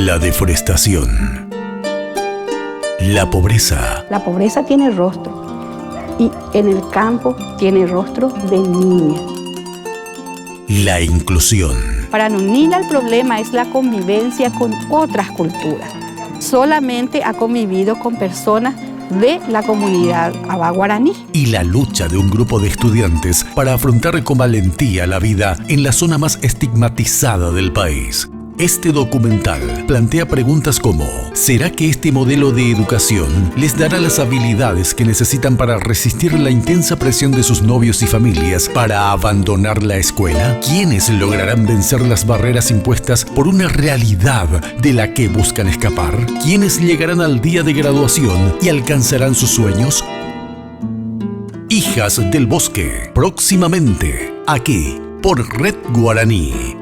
La deforestación. La pobreza. La pobreza tiene rostro y en el campo tiene rostro de niña. La inclusión. Para Nunina el problema es la convivencia con otras culturas. Solamente ha convivido con personas de la comunidad abaguaraní. Y la lucha de un grupo de estudiantes para afrontar con valentía la vida en la zona más estigmatizada del país. Este documental plantea preguntas como: ¿será que este modelo de educación les dará las habilidades que necesitan para resistir la intensa presión de sus novios y familias para abandonar la escuela? ¿Quiénes lograrán vencer las barreras impuestas por una realidad de la que buscan escapar? ¿Quiénes llegarán al día de graduación y alcanzarán sus sueños? Hijas del Bosque, próximamente, aquí, por Red Guaraní.